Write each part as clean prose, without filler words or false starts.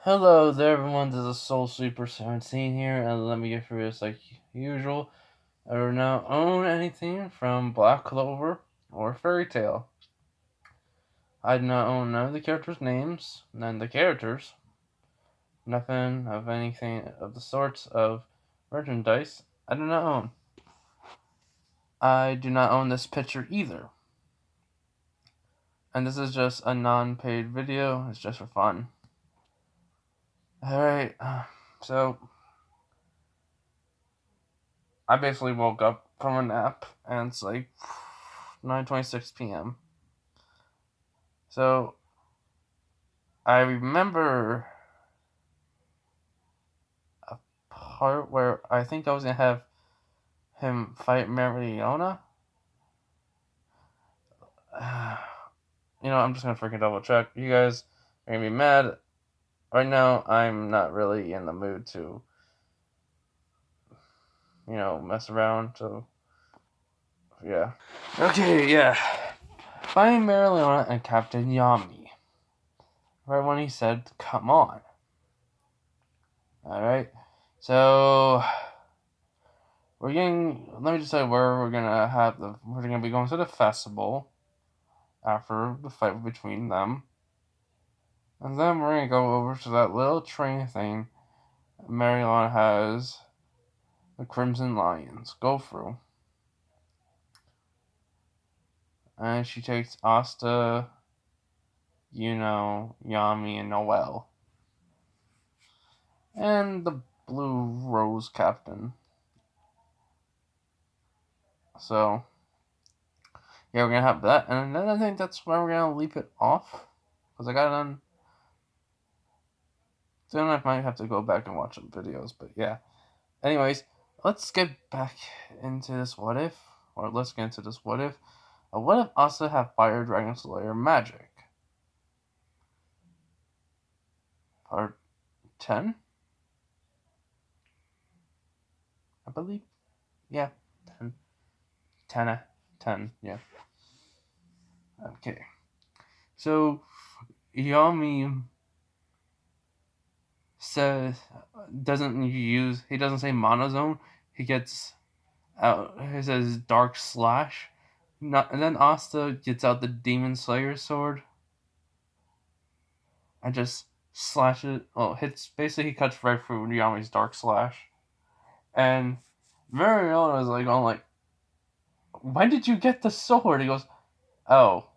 Hello there, everyone. This is Soul Sleeper 17 here, and let me get through this like usual. I do not own anything from Black Clover or Fairy Tale. I do not own none of the characters' names, none of the characters, nothing of anything of the sorts of merchandise. I do not own. I do not own this picture either. And this is just a non-paid video. It's just for fun. Alright, so I basically woke up from a nap, and it's like 9:26 p.m. So I remember a part where I think I was gonna have him fight Mariona. I'm just gonna freaking double check. You guys are gonna be mad. Right now, I'm not really in the mood to, mess around. So, yeah. Okay, yeah. Fighting Mariona and Captain Yami. Right when he said, "Come on." Alright. So let me just say where we're gonna be going to the festival after the fight between them. And then we're gonna go over to that little train thing Marion has the Crimson Lions go through. And she takes Asta, Yami, and Noelle. And the Blue Rose Captain. So, yeah, we're gonna have that. And then I think that's where we're gonna leave it off. Because I got on. Then I might have to go back and watch some videos, but yeah. Anyways, let's get back into this what if. Or let's get into this what if. What if Asta had Fire Dragon Slayer magic? Part 10? I believe. Yeah, 10. 10, 10, yeah. Okay. So, Yami says, he doesn't say monozone, he gets out, he says dark slash. And then Asta gets out the Demon Slayer sword and just slashes. Well, basically he cuts right through Yami's dark slash. And Mariona is like, when did you get the sword? He goes, oh,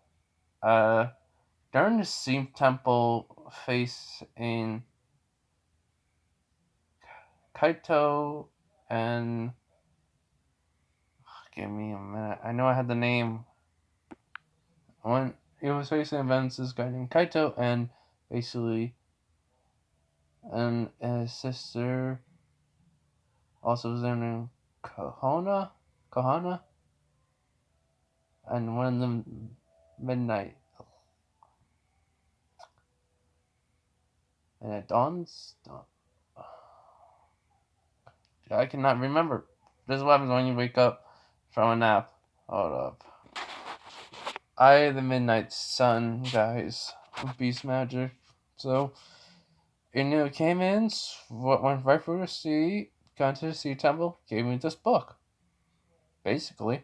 during the Steam Temple facing Kaito and. Give me a minute. I know I had the name. When he was facing events, this guy named Kaito and basically. And his sister also was named Kahana, and one of them midnight. And it dawns. I cannot remember. This is what happens when you wake up from a nap. Hold up. The Midnight Sun, guys. Beast magic. So, came in, went right through the sea, got into the sea temple, gave me this book. Basically.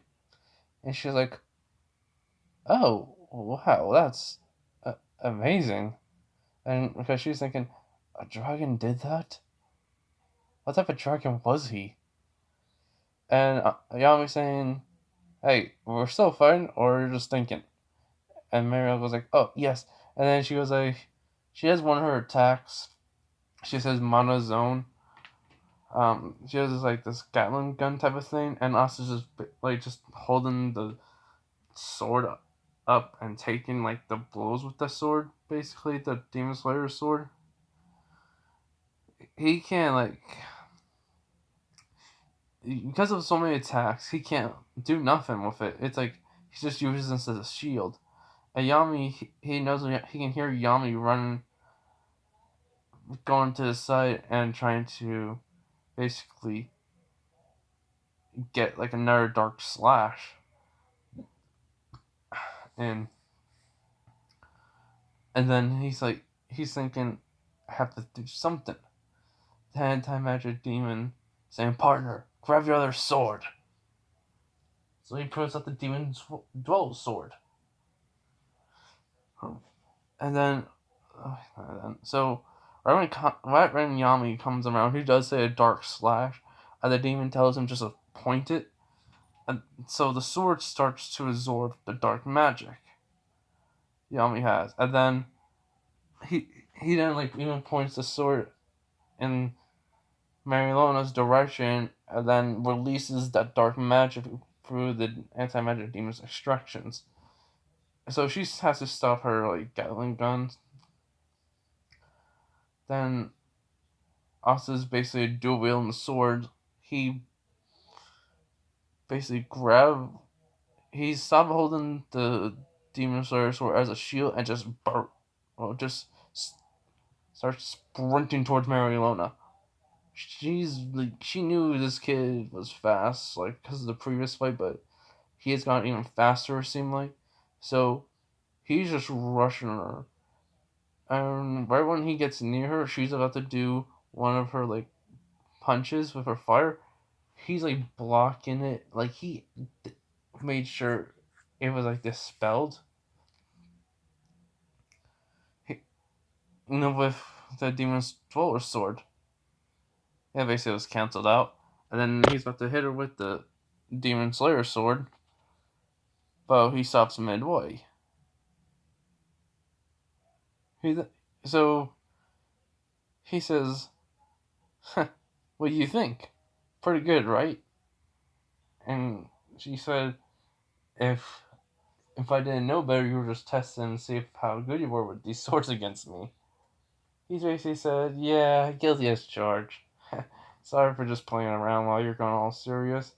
And she's like, oh, wow, that's amazing. And because she's thinking, a dragon did that? What type of dragon was he? And Yami's saying, hey, we're still fighting, or you're just thinking? And Mariel goes like, oh, yes. And then she goes like, she has one of her attacks. She says monozone. She has this Gatling gun type of thing, and Asta's just holding the sword up and taking the blows with the sword, basically the Demon Slayer sword. He can't because of so many attacks, he can't do nothing with it. It's like he just uses this as a shield. And Yami, he knows he can hear Yami running, going to the side and trying to basically get another dark slash. And then he's thinking, I have to do something. The anti-magic demon saying, partner, grab your other sword. So he pulls out the demon dwell's sword. And then, so right when Yami comes around, he does say a dark slash, and the demon tells him just to point it. And so the sword starts to absorb the dark magic Yami has. And then he then like even points the sword in Marilona's direction and then releases that dark magic through the anti-magic demon's extractions. So she has to stop her like Gatling guns. Then Asta's basically dual wielding the sword. He basically he stopped holding the demon slayer sword as a shield and just starts sprinting towards Marielona. She knew this kid was fast, like because of the previous fight, but he has gotten even faster. It seemed like, so he's just rushing her. And right when he gets near her, she's about to do one of her like punches with her fire. He's like blocking it, like he made sure it was like dispelled. With the demon's dweller's sword. Yeah, basically it was cancelled out. And then he's about to hit her with the demon slayer sword. But he stops midway. So he says, what do you think? Pretty good, right? And she said, if I didn't know better, you were just testing to see how good you were with these swords against me. He basically said, yeah, guilty as charged. Sorry for just playing around while you're going all serious.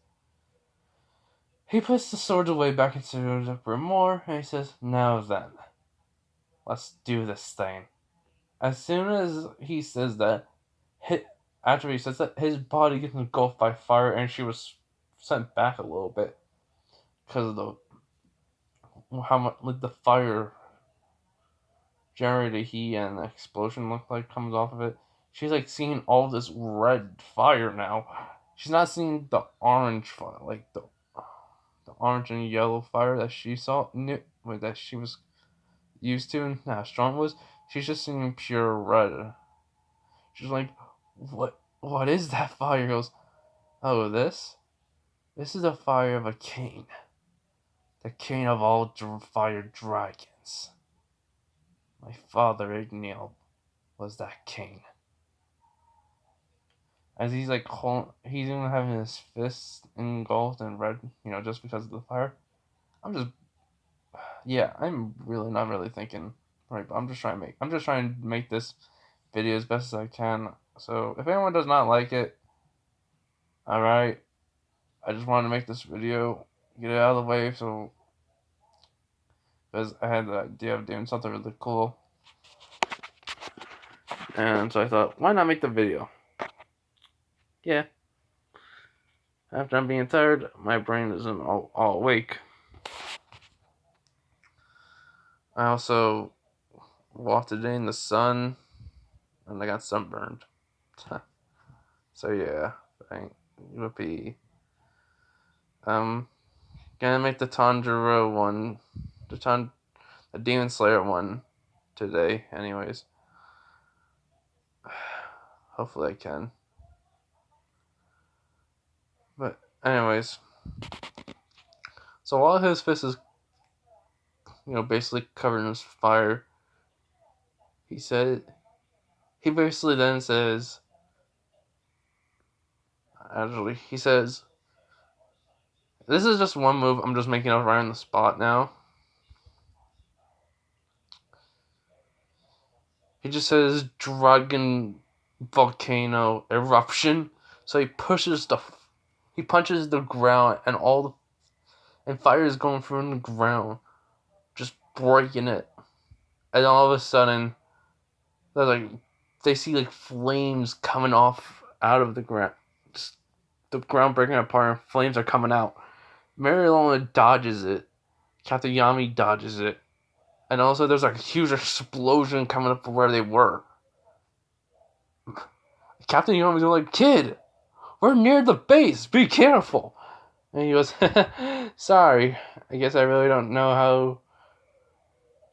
He puts the swords away back into the grimoire, and he says, now then, let's do this thing. As soon as he says that, after he says that, his body gets engulfed by fire, and she was sent back a little bit because of how much like the fire generated heat and the explosion looked like comes off of it. She's like seeing all this red fire now. She's not seeing the orange fire, like the orange and yellow fire that she saw, that she was used to and how strong it was. She's just seeing pure red. She's like, what is that fire? He goes, oh, this is the fire of a king. The king of all fire dragons. My father, Ignil, was that king. As he's like, he's even having his fists engulfed in red, just because of the fire. I'm really not really thinking right, but I'm just trying to make this video as best as I can. So if anyone does not like it, alright, I just wanted to make this video, get it out of the way, so because I had the idea of doing something really cool. And so I thought, why not make the video? Yeah. After I'm being tired, my brain isn't all awake. I also walked today in the sun, and I got sunburned. So yeah, whoopee. Gonna make the Tanjiro one, the Demon Slayer one today. Anyways, hopefully I can. But anyways, so while his fist is, basically covered in his fire, he basically then says, he says, this is just one move I'm just making up right on the spot now. He just says dragon volcano eruption. So he punches the ground, and fire is going through the ground, just breaking it. And all of a sudden, they see like flames coming off out of the ground. Just the ground breaking apart and flames are coming out. Marielona dodges it. Captain Yami dodges it. And also there's like a huge explosion coming up from where they were. Captain Yomi's like, kid, we're near the base. Be careful. And he goes, sorry. I guess I really don't know how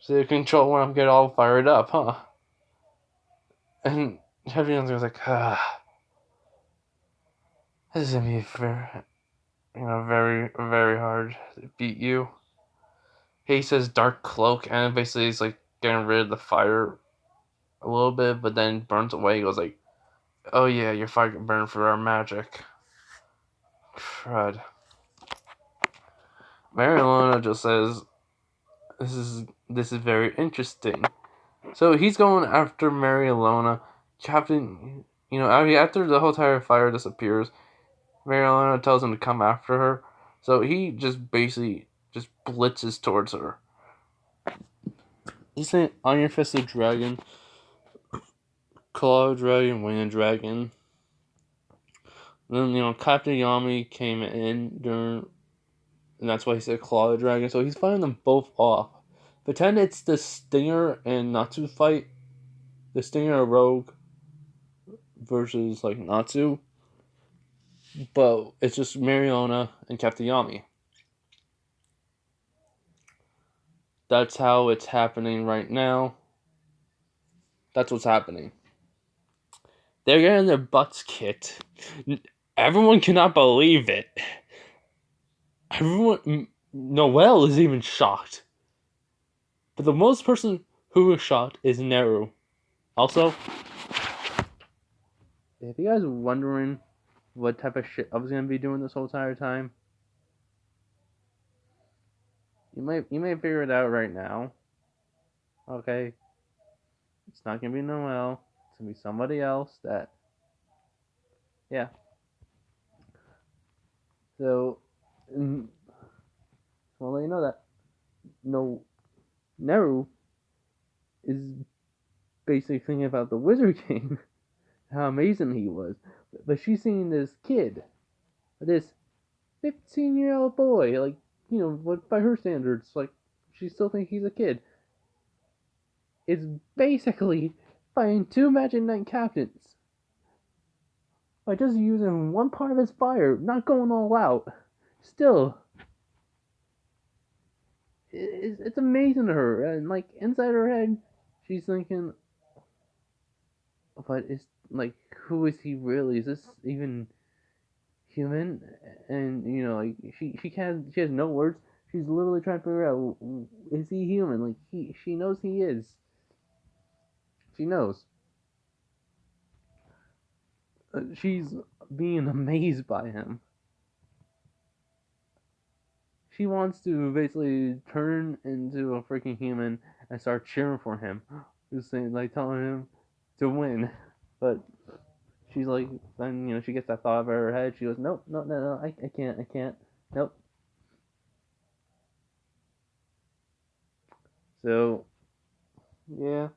to control when I get all fired up, huh? And Captain Yomi was like, this is gonna be very, very hard to beat you. He says dark cloak, and basically he's like getting rid of the fire a little bit, but then burns away. He goes like, oh yeah, your fire can burn for our magic. Crud. Marilona just says, this is very interesting. So he's going after Marilona. Captain, after the whole entire fire disappears, Marilona tells him to come after her. So he just basically just blitzes towards her. He's saying Iron Fisted Dragon, Claw Dragon, Wind Dragon. Then, Captain Yami came in during, and that's why he said Claw Dragon. So he's fighting them both off. Pretend it's the Stinger and Natsu fight. The Stinger Rogue versus, Natsu. But it's just Mariona and Captain Yami. That's how it's happening right now. That's what's happening. They're getting their butts kicked. Everyone cannot believe it. Noelle is even shocked. But the most person who is shocked is Nero. Also, if you guys are wondering what type of shit I was gonna be doing this whole entire time, you may figure it out right now. Okay, it's not gonna be Noelle. It's gonna be somebody else that. Yeah. So, I'll let you know that Nero is basically thinking about the Wizard King, how amazing he was. But she's seeing this kid, this 15-year-old boy, by her standards, she still thinks he's a kid. Is basically fighting two Magic Knight captains by just using one part of his fire, not going all out. Still, it's amazing to her, and inside her head, she's thinking, but it's who is he really? Is this even human? And she has no words. She's literally trying to figure out, is he human? She knows he is. She knows. She's being amazed by him. She wants to basically turn into a freaking human and start cheering for him. Just saying, telling him to win. But she's then, she gets that thought of her head. She goes, nope, no, I can't. Nope. So, yeah.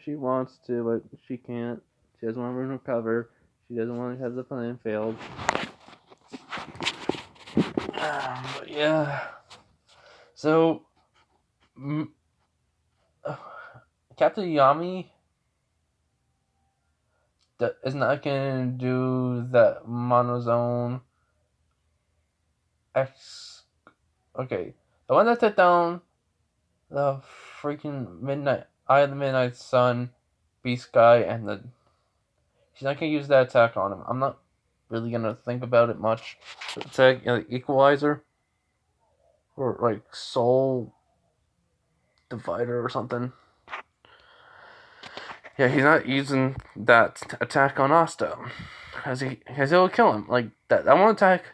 She wants to, but she can't. She doesn't want to ruin her cover. She doesn't want to have the plan failed. But yeah. So, Captain Yami is not going to do the Monozone X. Okay. The one that took down the freaking Eye of the Midnight Sun, Beast Guy, and she's not going to use that attack on him. I'm not really going to think about it much. Attack, Equalizer, or Soul Divider or something. Yeah, he's not using that attack on Asta, because it'll kill him. That one attack,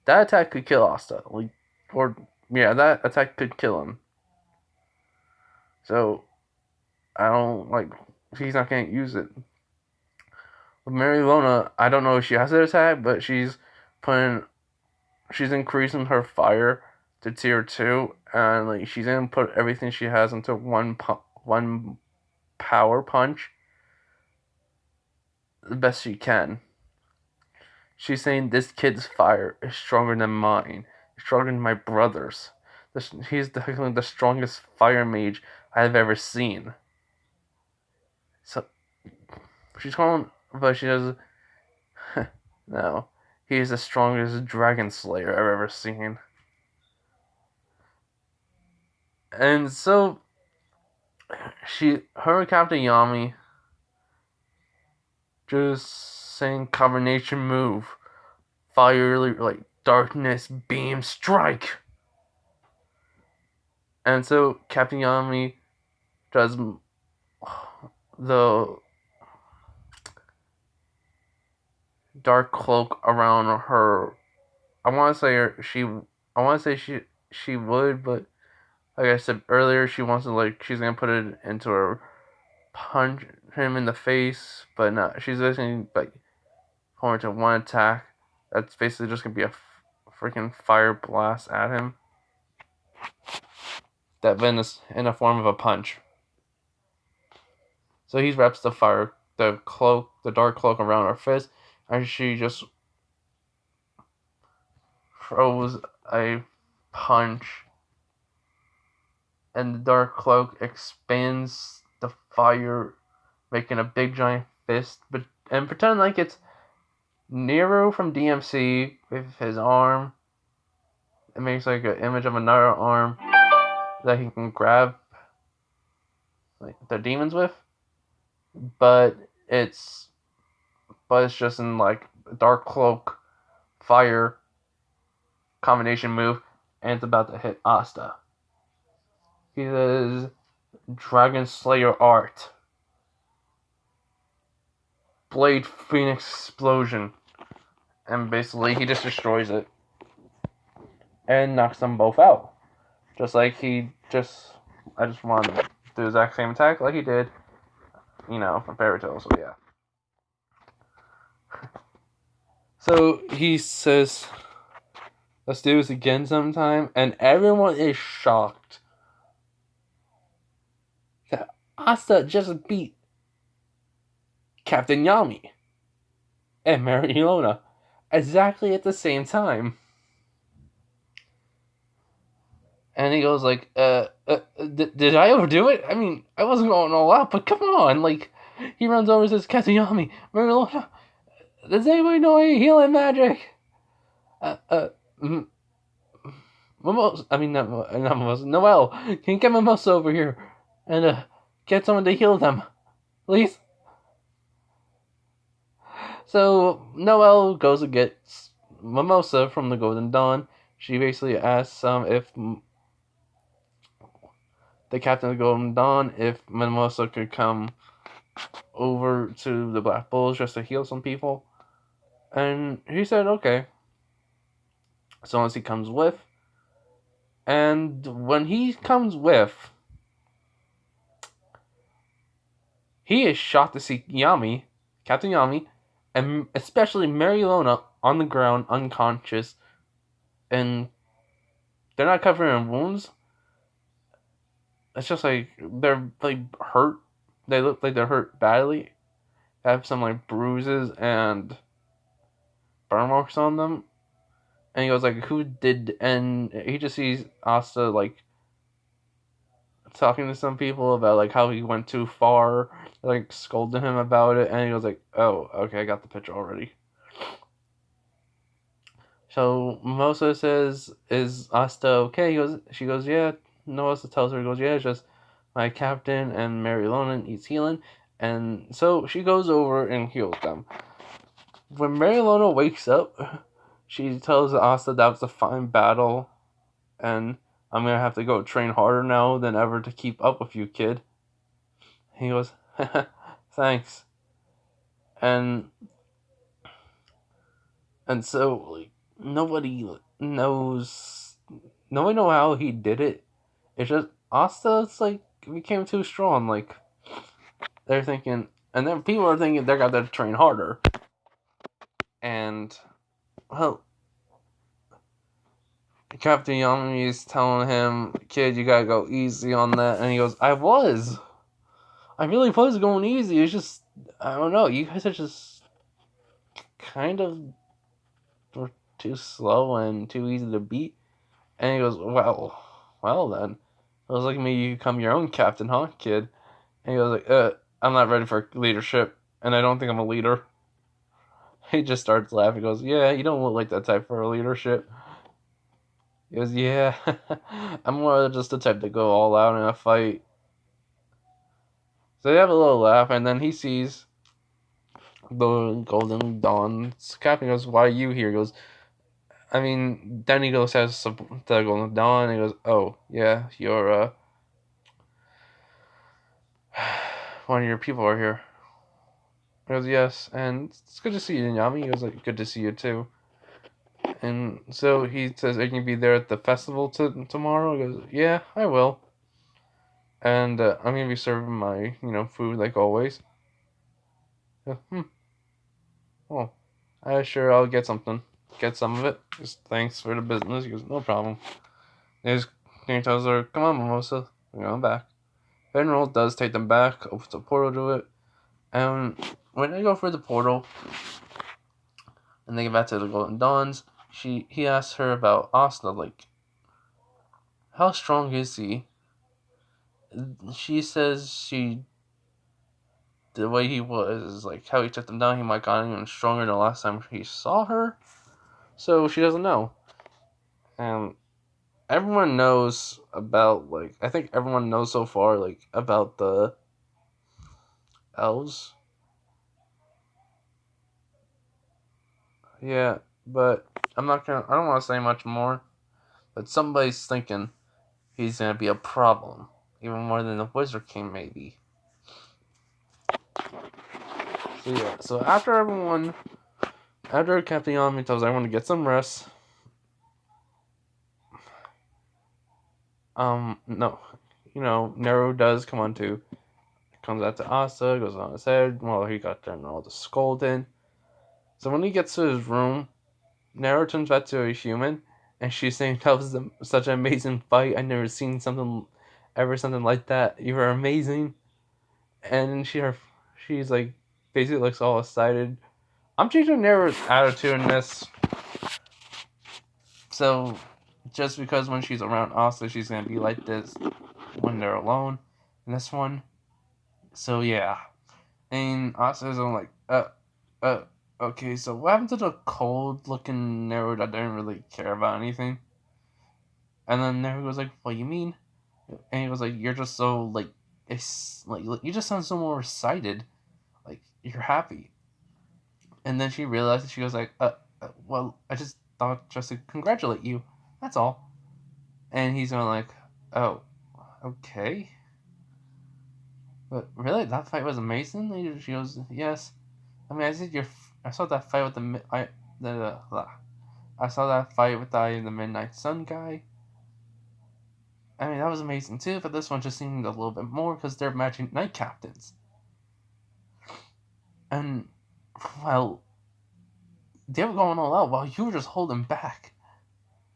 that attack could kill Asta. That attack could kill him. So, I don't, he's not going to use it. With Marilona, I don't know if she has an attack, but she's increasing her fire to tier 2, and she's going to put everything she has into one power punch the best she can. She's saying this kid's fire is stronger than mine, stronger than my brother's. He's the strongest fire mage I've ever seen. So She's calling, but she does. No, he's the strongest dragon slayer I've ever seen. And so her and Captain Yami just saying combination move, fire like darkness beam strike. And so Captain Yami does the dark cloak around her. I want to say she would, but like I said earlier, she wants to she's gonna put it into her, punch him in the face, but not. She's basically going to one attack. That's basically just gonna be a freaking fire blast at him. That then is in the form of a punch. So he wraps the dark cloak around her fist, and she just throws a punch, and the dark cloak expands the fire, making a big giant fist, and pretend like it's Nero from DMC with his arm. It makes like an image of another arm that he can grab the demons with, but it's just in dark cloak fire combination move, and it's about to hit Asta. He says Dragon Slayer art, Blade Phoenix explosion, and basically he just destroys it and knocks them both out. Just like I just want to do the exact same attack like he did, from Fairy Tail, so yeah. So he says, let's do this again sometime, and everyone is shocked that Asta just beat Captain Yami and Mariona exactly at the same time. And he goes did I overdo it? I mean, I wasn't going all out, but come on, he runs over and says, Captain Yami, Mariona, does anybody know any healing magic? Noelle, can you get Mimosa over here and get someone to heal them, please? So Noelle goes and gets Mimosa from the Golden Dawn. She basically asks if the captain of the Golden Dawn if Mimosa could come over to the Black Bulls just to heal some people. And he said, okay. So once he comes with. And when he comes with, he is shocked to see Captain Yami, and especially Mariona on the ground, unconscious. And they're not covered in wounds. It's just they're hurt. They look like they're hurt badly. They have some bruises and burn marks on them. And he goes who did? And he just sees Asta talking to some people about how he went too far, scolding him about it, and he goes oh, okay, I got the picture already. So Mimosa says, is Asta okay? She goes, yeah. Asta tells her, yeah, it's just my captain and Mariona needs healing. And so she goes over and heals them. When Mariona wakes up, she tells Asta that was a fine battle, and I'm going to have to go train harder now than ever to keep up with you, kid. He goes, thanks. And so, nobody knows how he did it. It's just, Asta, became too strong. They're thinking, and then people are thinking they're going to train harder. And, well, Captain Yami is telling him, kid, you gotta go easy on that. And he goes, I really was going easy. It's just, I don't know, you guys are just kind of too slow and too easy to beat. And he goes, well then. It was maybe you become your own captain, huh, kid? And he goes I'm not ready for leadership, and I don't think I'm a leader. He just starts laughing. He goes, yeah, you don't look like that type for a leadership. He goes, yeah, I'm more just the type to go all out in a fight. So they have a little laugh, and then he sees the Golden Dawn's captain. He goes, why are you here? He goes, I mean, then he goes, says the Golden Dawn, and he goes, oh, yeah, you're, one of your people are here. He goes, yes, and it's good to see you, Yami. He goes, like, good to see you too. And so he says, are you going to be there at the festival tomorrow? He goes, yeah, I will. And I'm going to be serving my, food like always. Goes, well, I'll get something. Get some of it. Just thanks for the business. He goes, no problem. And he tells her, come on, Mimosa. We're going back. Fenroll does take them back, opens the portal to it. And when they go for the portal, and they get back to the Golden Dawns, he asks her about Asta, like, how strong is he? She says the way he was, like, how he took them down, he might have gotten even stronger than the last time he saw her. So she doesn't know. And everyone knows about, like, I think everyone knows so far, like, about the elves. Yeah, but I don't want to say much more, but somebody's thinking he's gonna be a problem. Even more than the Wizard King, maybe. So yeah, so after Captain Yami tells everyone to get some rest, no, Nero does come on too. Comes out to Asta, goes on his head while he got done all the scolding. So when he gets to his room, Nero turns back to a human, and she's saying that was such an amazing fight. I never seen something like that. You were amazing, and she's like basically looks all excited. I'm changing Nero's attitude in this. So just because when she's around Asta, she's gonna be like this when they're alone in this one. So yeah, and Asta's like, uh, okay. So what happened to the cold-looking Nero that didn't really care about anything? And then Nero goes like, what do you mean? And he was like, you're just so like, it's like you just sound so more excited, like you're happy. And then she realized that she was like, well, I just thought just to congratulate you. That's all. And he's going like, oh, okay. But really, that fight was amazing. And she goes, yes. I mean, I saw that fight with I saw that fight with the Midnight Sun guy. I mean, that was amazing too. But this one just seemed a little bit more because they're matching night captains. And well, they were going all out while you were just holding back.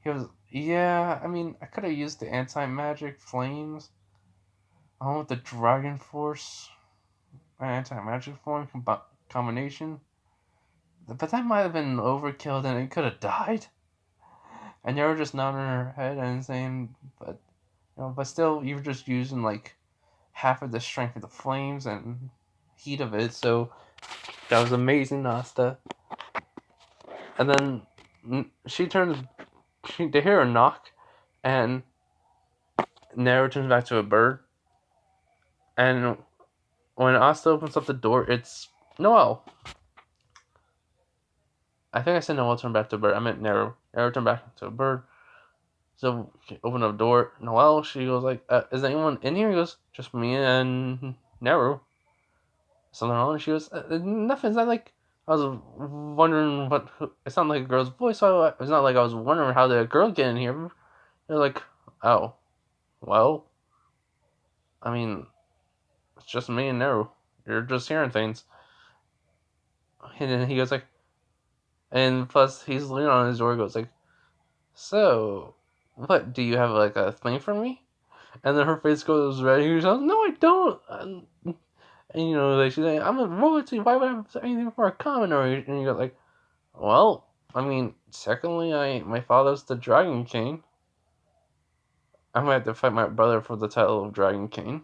He was, yeah, I mean, I could have used the anti-magic flames along with the dragon force anti-magic form combination. But that might have been overkill and it could have died. And you were just nodding her head and saying, but still, you were just using like half of the strength of the flames and heat of it, so that was amazing, Asta. And then they hear a knock, and Nero turns back to a bird. And when Asta opens up the door, it's Noelle. I think I said Noelle turned back to a bird. I meant Nero. Nero turned back to a bird. So she opened up the door. Noelle, she goes like, is anyone in here? He goes, just me and Nero. Something wrong? And she goes, nothing. It's not like I was wondering what. It's not like a girl's voice. So it's not like I was wondering how the girl get in here. They're like, oh, well. I mean, it's just me and Nero. You're just hearing things. And then he goes like, and plus he's leaning on his door. Goes like, so, what? Do you have like a thing for me? And then her face goes red. He goes, no, I don't. And like she's like, I'm a royalty. Why would I have anything for a commoner? And you go like, well, I mean, secondly, my father's the Dragon King. I might have to fight my brother for the title of Dragon King.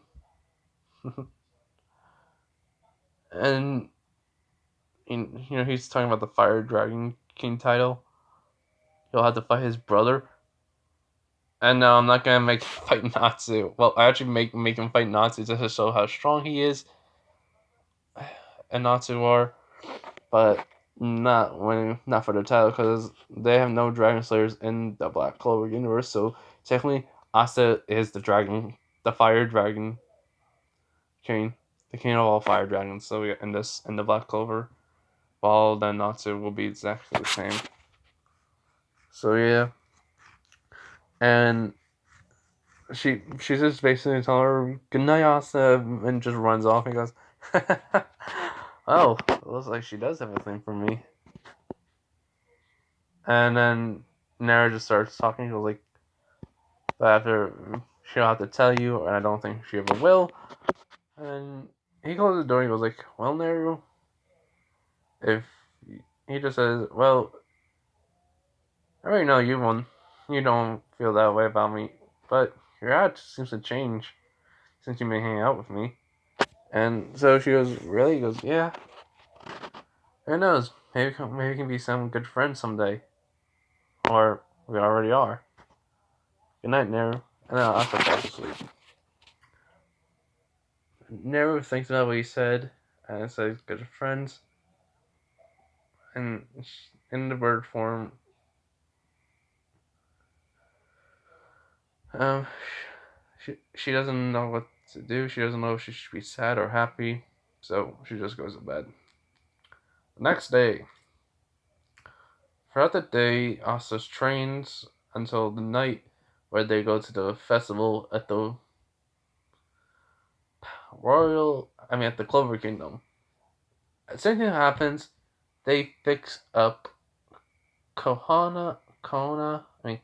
And he's talking about the Fire Dragon King title. He'll have to fight his brother. And no, I'm not gonna make him fight Natsu. Well, I actually make him fight Natsu just to show how strong he is and Natsu are, but not for the title because they have no Dragon Slayers in the Black Clover universe. So technically, Asta is the Fire Dragon King, the king of all fire dragons. So yeah, in the Black Clover, while then Natsu will be exactly the same. So yeah, and she's just basically telling her good night, Asta, and just runs off and goes, "Oh, it looks like she does have a thing for me." And then Nero just starts talking. She goes like, "But after she'll have to tell you, and I don't think she ever will." And he closes the door. And he goes like, "Well, Nero, if he just says, well, I already know you won. You don't feel that way about me, but your attitude seems to change since you've been hanging out with me." And so she goes, "Really?" He goes, "Yeah. Who knows? Maybe we can be some good friends someday, or we already are. Good night, Nero." And then Asta falls asleep. Nero thinks about what he said, and says, "Good friends." And in the bird form, um, she doesn't know what to do. She doesn't know if she should be sad or happy, so she just goes to bed. The next day, throughout the day, Asta trains until the night where they go to the festival at the at the Clover Kingdom. As same thing happens, they fix up Kona, and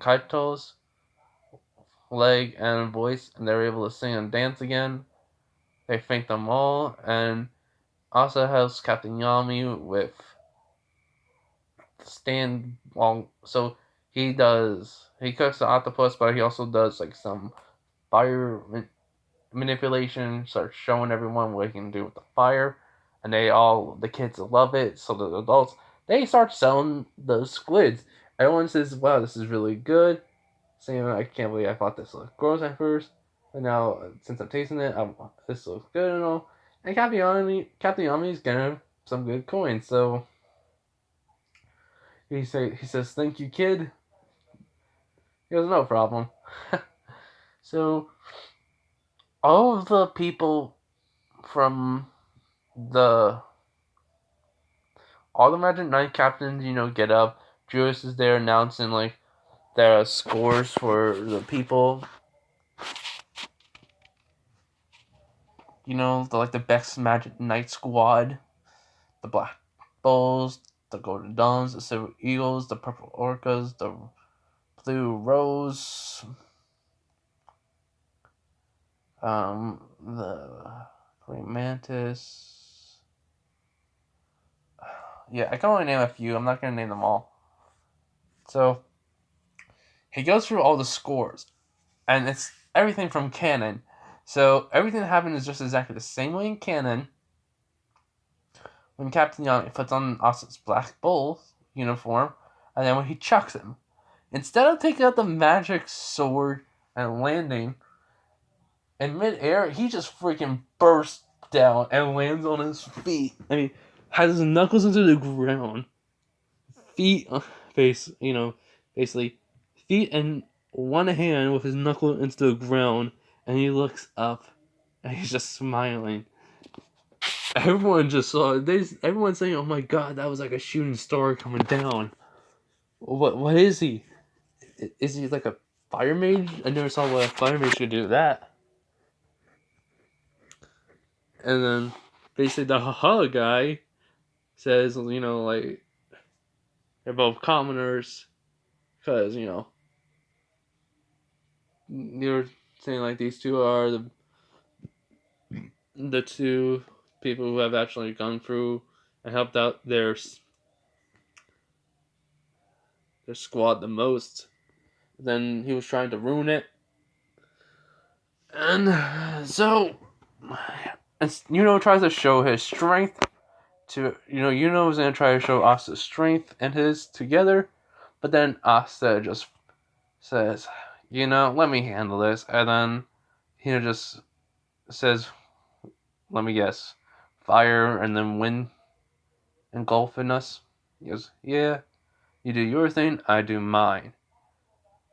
Kaito's leg and voice, and they're able to sing and dance again. They thank them all, and also helps Captain Yami with stand long. So he cooks the octopus, but he also does like some fire manipulation. Starts showing everyone what he can do with the fire, and the kids love it. So the adults, they start selling the squids. Everyone says, "Wow, this is really good." Saying, "I can't believe I thought this looked gross at first, but now since I'm tasting it, this looks good and all." And Captain Yami's getting some good coins. So he says, "Thank you, kid." He goes, "No problem." So all of the people from the all the Magic Knight captains, get up. Julius is there announcing like their scores for the people. The best Magic Knight squad. The Black Bulls, the Golden Dawns, the Silver Eagles, the Purple Orcas, the Blue Rose, the Green Mantis. Yeah, I can only name a few. I'm not going to name them all. So, he goes through all the scores, and it's everything from canon. So, everything that happened is just exactly the same way in canon. When Captain Yami puts on Asta's Black Bull uniform, and then when he chucks him, instead of taking out the magic sword and landing in midair, he just freaking bursts down and lands on his feet. I mean, has his knuckles into the ground, feet basically feet and one hand with his knuckle into the ground, and he looks up and he's just smiling. Everyone just saw it. Everyone's saying, "Oh my god, that was like a shooting star coming down." What is he? Is he like a fire mage? I never saw what a fire mage could do that. And then basically the haha guy says, like they're both commoners because you're saying like these two are the two people who have actually gone through and helped out their squad the most. Then he was trying to ruin it, and so And Yuno tries to show his strength to Yuno was gonna try to show Asta's strength and his together, but then Asta just says, let me handle this, and then just says, let me guess, fire and then wind engulfing us. He goes, yeah, you do your thing, I do mine.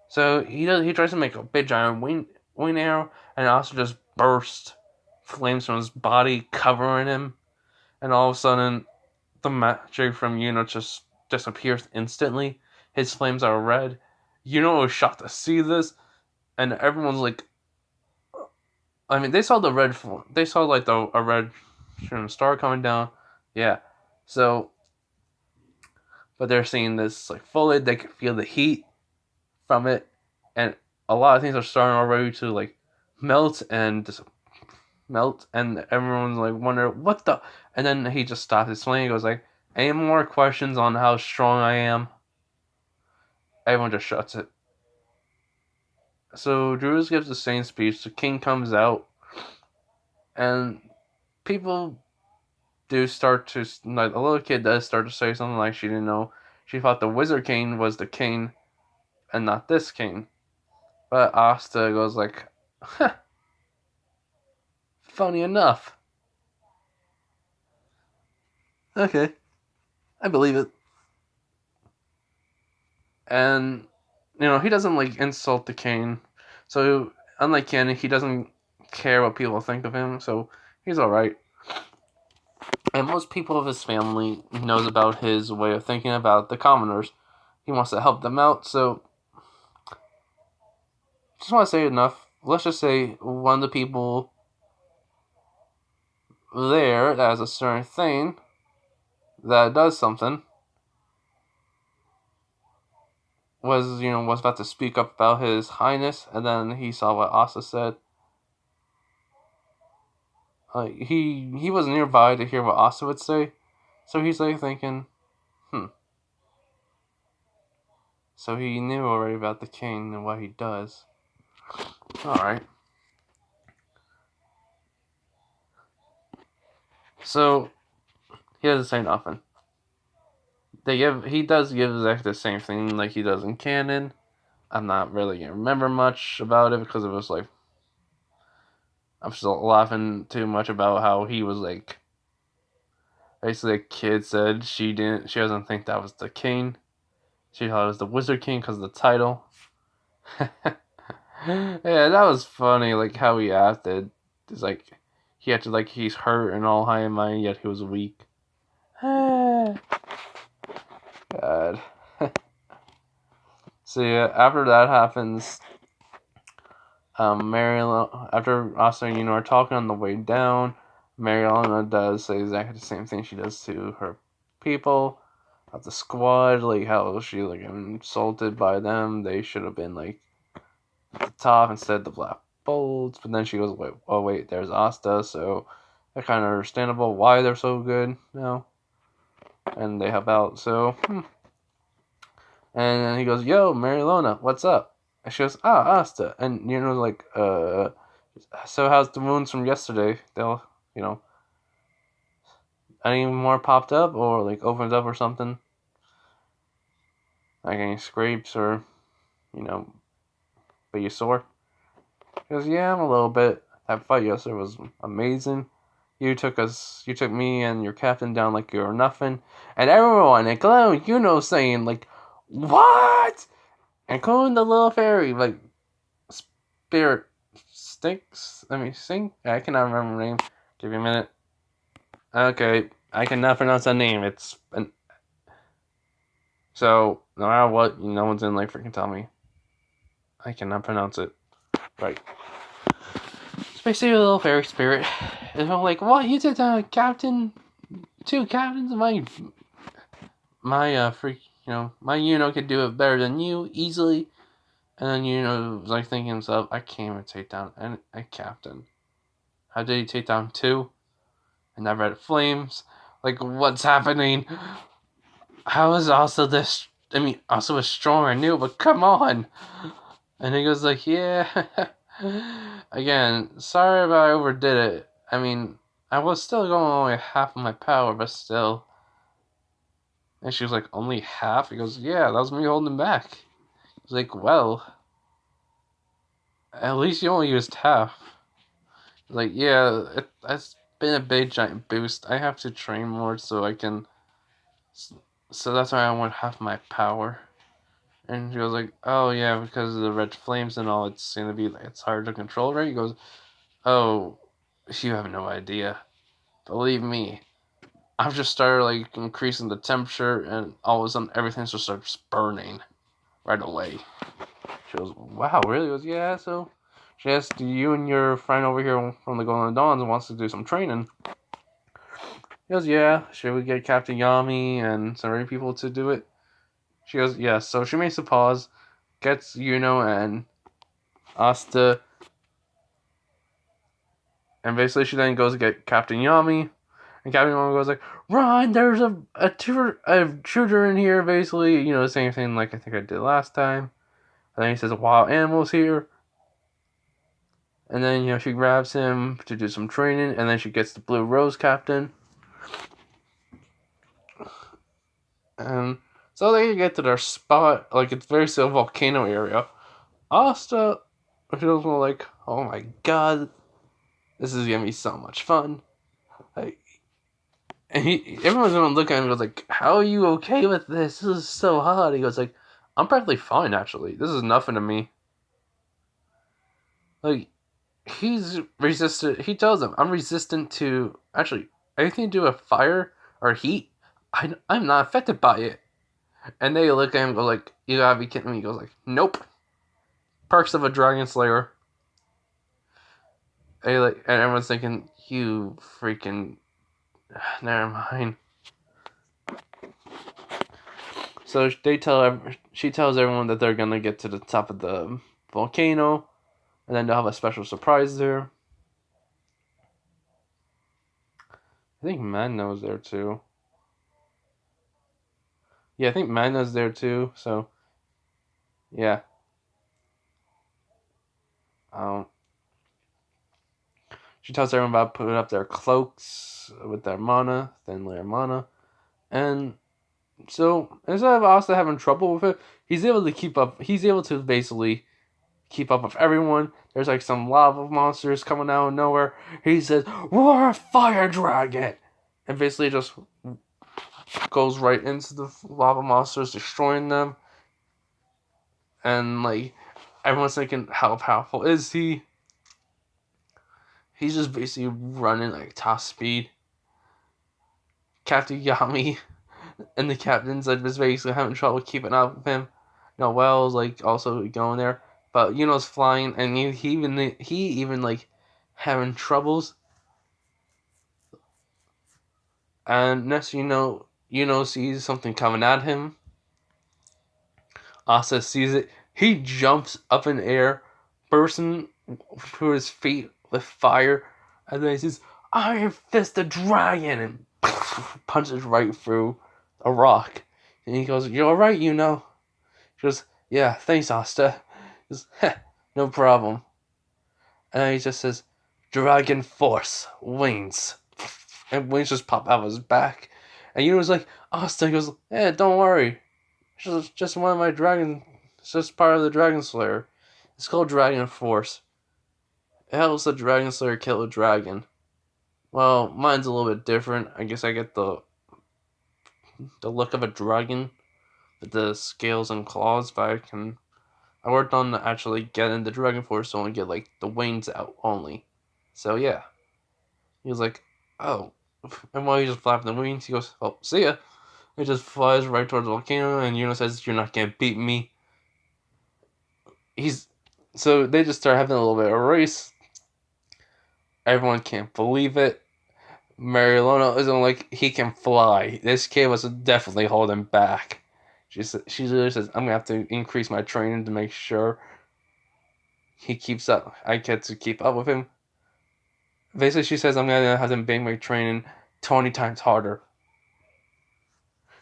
So he tries to make a big giant wing arrow, and Asta just bursts flames from his body, covering him, and all of a sudden the magic from Yuno just disappears instantly. His flames are red. Yuno was shocked to see this, and everyone's like, I mean, they saw the red, they saw like a red star coming down, yeah. So, but they're seeing this like fully. They can feel the heat from it, and a lot of things are starting already to like melt and melt, and everyone's like wondering what the. And then he just stops his flame. He goes like, "Any more questions on how strong I am?" Everyone just shuts it. So Drews gives the same speech. The king comes out, and people do start to, like, a little kid does start to say something like she didn't know. She thought the wizard king was the king, and not this king. But Asta goes like, huh, funny enough. Okay, I believe it. And he doesn't like insult the king. So unlike Kenny, he doesn't care what people think of him. So he's all right. And most people of his family knows about his way of thinking about the commoners. He wants to help them out. So just want to say enough. Let's just say one of the people there that has a certain thing that does something was about to speak up about his highness, and then he saw what Asta said. He was nearby to hear what Asta would say, so he's like thinking, So he knew already about the king and what he does. All right. So he doesn't say nothing. He does give exactly the same thing like he does in canon. I'm not really gonna remember much about it because it was like I'm still laughing too much about how he was like basically a kid said she doesn't think that was the king. She thought it was the Wizard King because of the title. Yeah, that was funny, like how he acted. It's like he acted like he's hurt and all high and mighty, yet he was weak. God. So yeah, after that happens, after Asta and are talking on the way down, Mariana does say exactly the same thing she does to her people, of the squad, like how she like insulted by them. They should have been like at the top instead of the black bolts. But then she goes, wait, there's Asta, so they're kind of understandable why they're so good now, and they help out. So, and then he goes, yo, Marilona, what's up? And she goes, Asta. And like, so how's the wounds from yesterday? They'll, any more popped up or like opened up or something? Like any scrapes or, but you sore? He goes, yeah, I'm a little bit. That fight yesterday was amazing. You took me and your captain down like you were nothing. And everyone, including saying like, what? Including the little fairy, like, Spirit Stinks. Let me sing. I cannot remember her name. Give me a minute. Okay, I cannot pronounce that name. So no matter what, no one's gonna like freaking tell me. I cannot pronounce it. Right. It's basically a little fairy spirit. And I'm like, what? You took down two captains of my my could do it better than you easily. And then was like thinking to himself, I can't even take down a captain. How did he take down two? And that red flames. Like, what's happening? How is also this? I mean, also is strong, I knew, but come on. And he goes like, yeah. Again, sorry if I overdid it. I mean, I was still going only half of my power, but still. And she was like, only half? He goes, yeah, that was me holding back. He was like, well, at least you only used half. Like, yeah, it's been a big giant boost. I have to train more so I can. So that's why I want half my power. And she was like, oh yeah, because of the red flames and all, it's gonna be it's hard to control, right? He goes, oh, you have no idea. Believe me, I've just started like increasing the temperature, and all of a sudden everything just starts burning right away. She goes, wow, really? He goes, yeah. So she asked you and your friend over here from the Golden Dawns wants to do some training. He goes, yeah. Should we get Captain Yami and some other people to do it? She goes, yes. Yeah. So she makes a pause, gets and Asta, and basically she then goes to get Captain Yami, and Captain Yami goes like, "Run! There's a shooter in here." Basically, the same thing like I think I did last time. And then he says, "Wild animals here." And then she grabs him to do some training, and then she gets the Blue Rose Captain. And so they get to their spot, like it's very still volcano area. Asta feels more like, oh my god, this is gonna be so much fun. Like, and everyone's gonna look at him and goes like, how are you okay with this? This is so hot. He goes like, I'm practically fine actually. This is nothing to me. Like, he's resistant. He tells them, I'm resistant to actually anything to do with fire or heat. I'm not affected by it. And they look at him and go like, you gotta be kidding me. He goes like, nope. Perks of a Dragon Slayer. And everyone's thinking, you freaking... Never mind. So she tells everyone that they're gonna get to the top of the volcano, and then they'll have a special surprise there. I think Magna's there too. Yeah, I think Magna's there too. So, yeah. She tells everyone about putting up their cloaks with their mana, thin layer mana, and so instead of Asta having trouble with it, he's able to keep up. He's able to basically keep up with everyone. There's like some lava monsters coming out of nowhere. He says, "Roar a fire dragon," and basically just goes right into the lava monsters, destroying them. And like everyone's thinking, how powerful is he? He's just basically running like top speed. Captain Yami and the captains are just basically having trouble keeping up with him. Noel's like also going there, but Yuno's flying, and he even like having troubles. And next Yuno sees something coming at him. Asa sees it. He jumps up in the air, bursting through his feet with fire, and then he says, "Iron Fist the Dragon," and punches right through a rock. And he goes, "You alright, Yuno?" She goes, "Yeah, thanks, Asta." He goes, "No problem." And then he just says, "Dragon Force, wings." And wings just pop out of his back. And Yuno's like, Asta goes, "Yeah, don't worry. It's just one of my dragon. It's just part of the Dragon Slayer. It's called Dragon Force. It helps the Dragon Slayer kill a dragon. Well, mine's a little bit different. I guess I get the look of a dragon with the scales and claws, but I worked on actually getting the Dragon Force to only get like the wings out only. So yeah." He was like, "Oh." And while he's just flapping the wings, he goes, "Oh, see ya." He just flies right towards the volcano, and Yuno says, "You're not gonna beat me." So they just start having a little bit of a race. Everyone can't believe it. Marilona isn't like he can fly. This kid was definitely holding back. She literally says, "I'm gonna have to increase my training to make sure he keeps up. I get to keep up with him." Basically, she says, "I'm gonna have to make my training 20 times harder."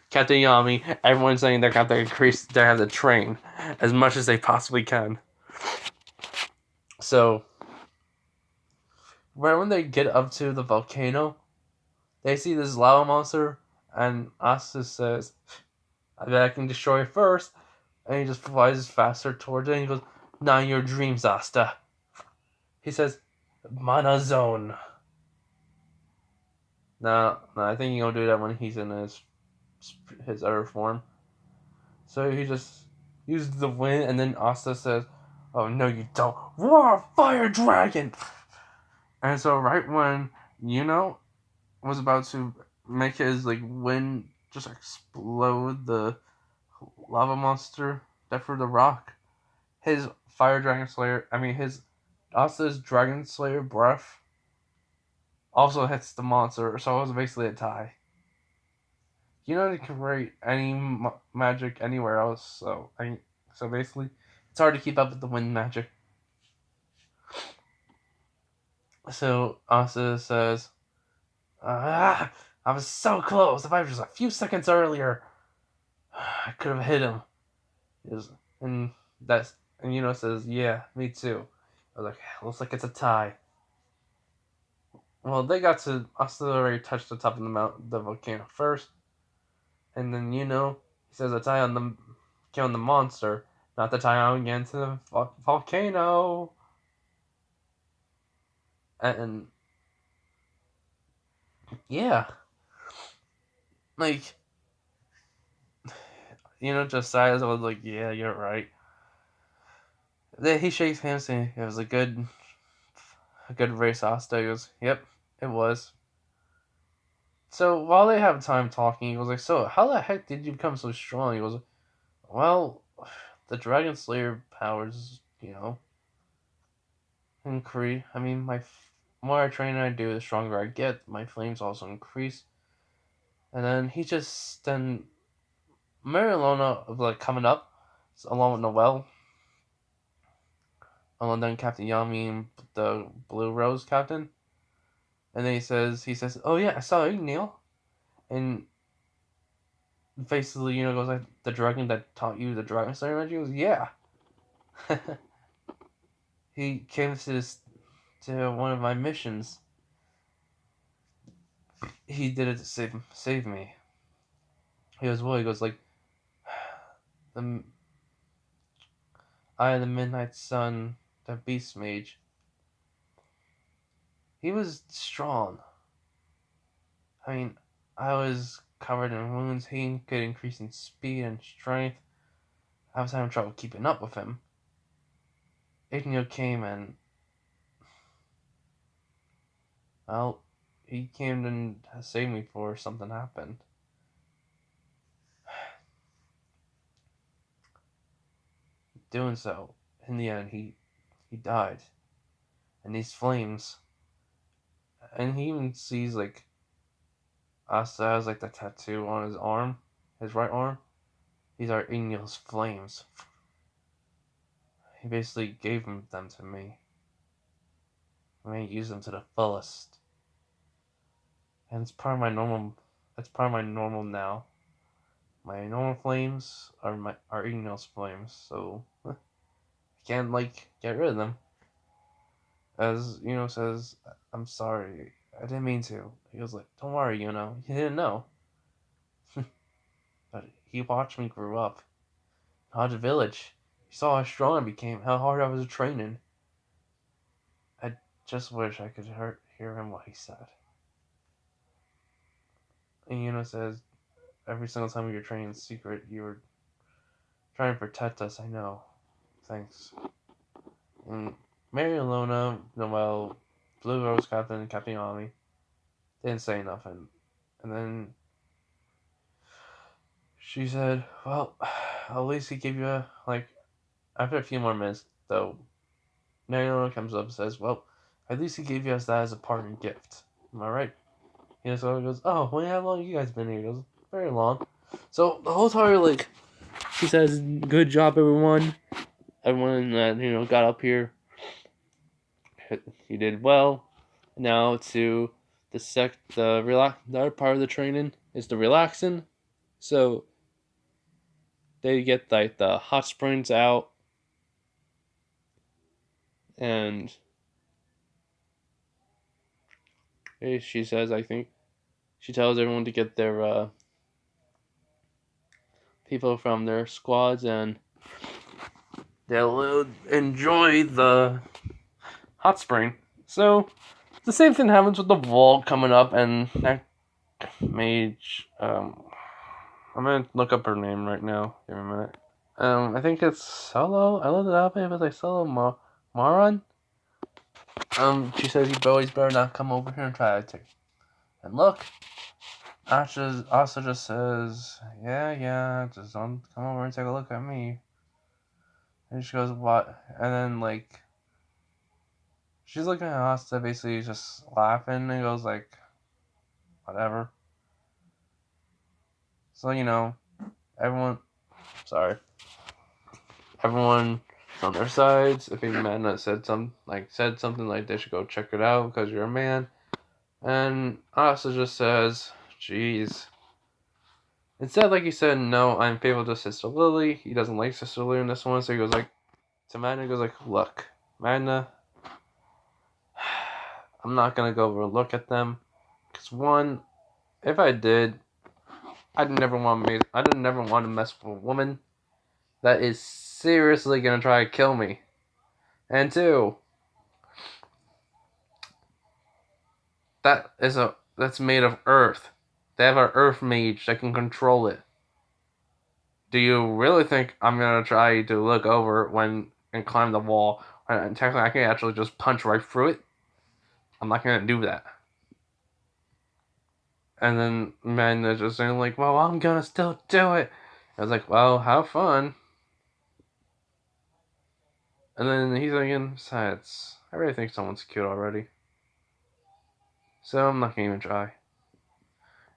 Captain Yami, everyone's saying they're gonna have to have to train as much as they possibly can. So Right when they get up to the volcano, they see this lava monster, and Asta says, "I bet I can destroy it first." And he just flies faster towards it, and he goes, "Not in your dreams, Asta." He says, "Mana zone." No, I think he'll do that when he's in his other form. So he just uses the wind, and then Asta says, "Oh no, you don't! Roar, fire dragon!" And so right when was about to make his wind just explode the lava monster that threw the rock, his fire dragon slayer, his Asta's dragon slayer breath also hits the monster, so it was basically a tie. You can create any magic anywhere else, so basically, it's hard to keep up with the wind magic. So Asta says, I was so close. If I was just a few seconds earlier, I could have hit him." And that's and says, "Yeah, me too." I was like, "Looks like it's a tie." Well, they got to Asta already touched the top of the volcano first, and then he says a tie on the killing the monster, not the tie on again to the volcano. And yeah, like Josiah was like, "Yeah, you're right." Then he shakes hands saying it was a good race. Asta goes, "Yep, it was." So while they have time talking, he goes like, "So how the heck did you become so strong?" He goes, "Well, the Dragon Slayer powers, increase. My more training I do, the stronger I get. My flames also increase." And then Marilona of coming up, along with Noel, along then Captain Yami and the Blue Rose Captain. And then he says, "Oh yeah, I saw you, Neil." And basically, goes like, "The dragon that taught you the Dragon Slayer magic?" He goes, "Yeah." He came to one of my missions. He did it to save me. He goes, "Well," he goes like, the "I, the Midnight Sun, the Beast Mage. He was strong. I mean, I was covered in wounds. He could increase in speed and strength. I was having trouble keeping up with him. Igneo came and, well, he came to save me before something happened." Doing so, in the end, he died. And these flames, and he even sees Asta has the tattoo on his arm, his right arm. These are Igneo's flames. He basically gave them to me. I may use them to the fullest. And it's part of my normal. It's part of my normal now. My normal flames are Igneo's flames, so I can't get rid of them. As says, "I'm sorry, I didn't mean to." He goes like, "Don't worry, you didn't know." But he watched me grow up. Hodge Village. He saw how strong I became, how hard I was training. I just wish I could hear him what he said. And says, "Every single time we were training in secret, you were trying to protect us. I know. Thanks." And Mary Lona, Noel, Blue Rose Captain, and Captain Ami didn't say nothing. And then she said, "Well, at least he gave you after a few more minutes, though, Mary Lona comes up and says, "Well, at least he gave us that as a parting gift. Am I right?" So he goes, "Oh, well, how long you guys been here?" He goes, "Very long." So the whole time, she says, "Good job, everyone. Everyone that got up here, you did well." Now to the other part of the training is the relaxing. So they get the hot springs out, and She says, I think she tells everyone to get their people from their squads, and they'll enjoy the hot spring. So the same thing happens with the wall coming up, and that mage. I'm gonna look up her name right now. Give me a minute. I think it's Solo. I looked it up. It was like Solo Maron. She says you boys better not come over here and try to take. And look, Asha also just says, yeah, just don't come over and take a look at me. And she goes, what? And then like, she's looking at Asta, basically just laughing, and goes like, whatever. So everyone. Sorry. Everyone on their sides. If a man said something like they should go check it out because you're a man, and Asa just says, "Jeez." Instead, like he said, no, I'm faithful to Sister Lily. He doesn't like Sister Lily in this one, so he goes like to Magna. He goes like, "Look, Magna, I'm not gonna go over and look at them, because one, if I did, I didn't never want to mess with a woman that is seriously gonna try to kill me, and two." That's made of earth. They have an earth mage that can control it. Do you really think I'm gonna try to look over and climb the wall? And technically, I can actually just punch right through it. I'm not gonna do that. And then men are just saying like, "Well, I'm gonna still do it." I was like, "Well, have fun." And then he's thinking, "Besides, I really think someone's cute already, so I'm not gonna even try."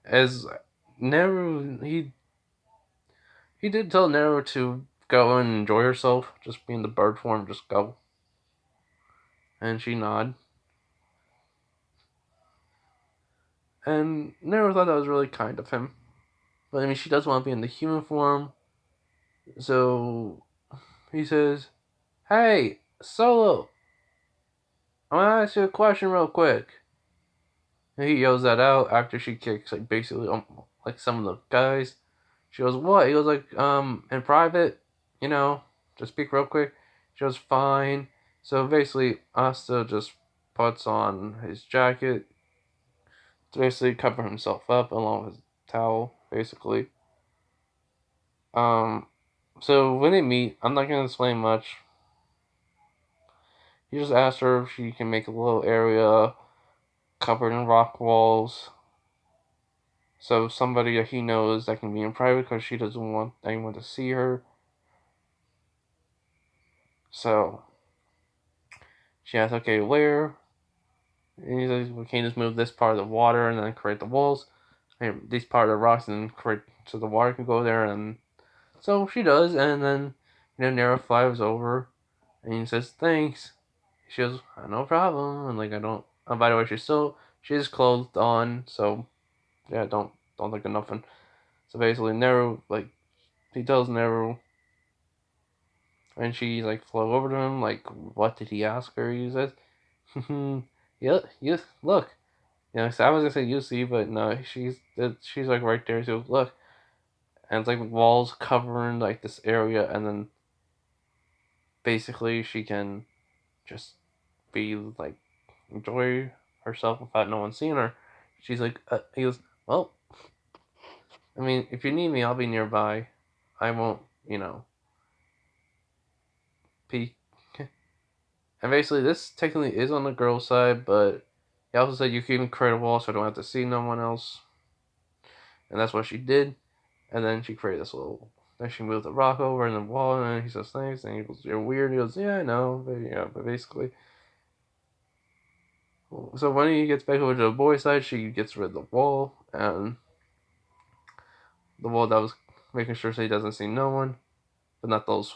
As Nero, he did tell Nero to go and enjoy herself, just be in the bird form, just go. And she nodded. And Nero thought that was really kind of him. But I mean, she does want to be in the human form. So he says, "Hey, Solo, I want to ask you a question real quick." And he yells that out after she kicks, like, basically, like, some of the guys. She goes, "What?" He goes, like, in private, just speak real quick. She goes, "Fine." So basically, Asta just puts on his jacket to basically cover himself up along with his towel, basically. So when they meet, I'm not gonna explain much. He just asks her if she can make a little area covered in rock walls. So somebody that he knows that can be in private because she doesn't want anyone to see her. So she asks, okay, where? And he's like, we can't just move this part of the water and then create the walls. And these part of the rocks and then create so the water can go there. And so she does, and then Nero flies over and he says thanks. She goes, no problem. And like I don't. Oh, by the way, she's clothed on, so yeah, don't think of nothing. So basically, Nero, like, he tells Nero, and she like flew over to him, like, what did he ask her? He says, yeah, look. So I was gonna say you see, but no, she's like right there. So look, and it's like walls covering like this area, and then basically she can just be like enjoy herself without no one seeing her. She's like, he goes, well, I mean, if you need me, I'll be nearby. I won't, peek. And basically, this technically is on the girl's side, but he also said you can even create a wall so I don't have to see no one else. And that's what she did. And then she created this little. Then she moved the rock over and the wall, and then he says thanks. And he goes, "You're weird." He goes, "Yeah, I know, but basically." So when he gets back over to the boy's side, she gets rid of the wall, and the wall that was making sure so he doesn't see no one, but not those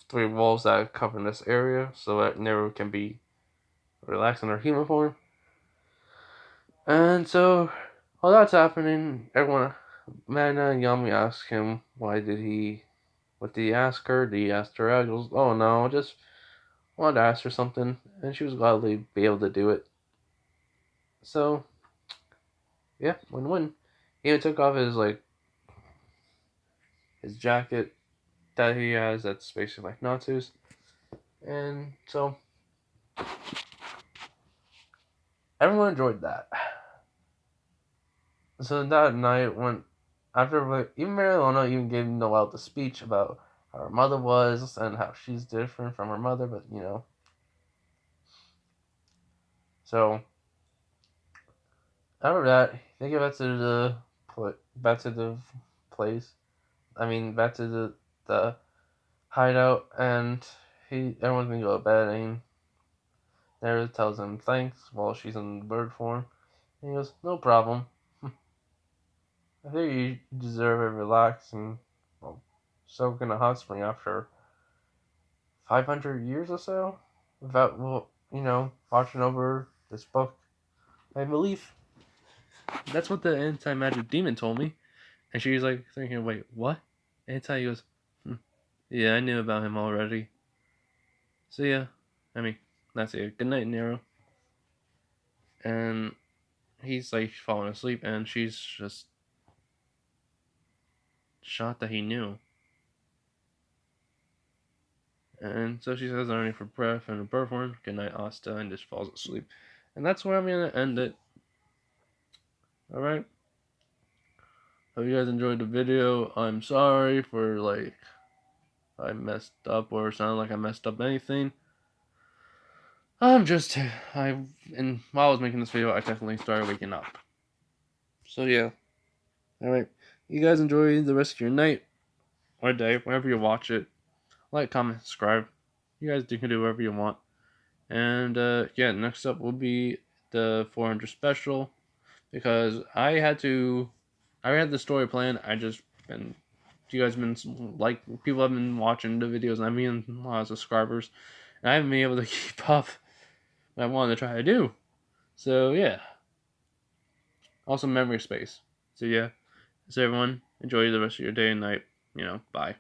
3 walls that cover this area, so that Nero can be relaxed in her human form. And so, while that's happening, everyone, Mana and Yami ask him, what did he ask her? Did he ask her out? He goes, oh no, just wanted to ask her something, and she was gladly be able to do it. So, yeah, win-win. He even took off his jacket that he has that's basically like Natsu's. And so everyone enjoyed that. So that night when after even Marilona even gave Noelle the speech about how her mother was and how she's different from her mother, but so after that they get back to the place. I mean back to the hideout, and everyone's gonna go to bed, and Nero tells him thanks while she's in bird form. And he goes, no problem. I think you deserve a relaxing, well, soak in a hot spring after 500 years or so without, well, watching over this book. I believe that's what the anti-magic demon told me. And she's like thinking, wait, what? Anti goes, yeah, I knew about him already. So yeah, I mean, that's it. Good night, Nero. And he's like falling asleep, and she's just shocked that he knew. And so she says, "Only for breath and a bird form. Good night, Asta," and just falls asleep. And that's where I'm gonna end it. All right. Hope you guys enjoyed the video. I'm sorry for I messed up or sounded like I messed up anything. I'm just and while I was making this video, I definitely started waking up. So yeah. All right. You guys enjoy the rest of your night or day, wherever you watch it. Like, comment, subscribe. You guys can do whatever you want. And yeah, next up will be the 400 special, because I had the story plan. You guys been people have been watching the videos, and I've been a lot of subscribers, and I haven't been able to keep up what I wanted to try to do. So yeah, also memory space. So yeah, so everyone enjoy the rest of your day and night. Bye.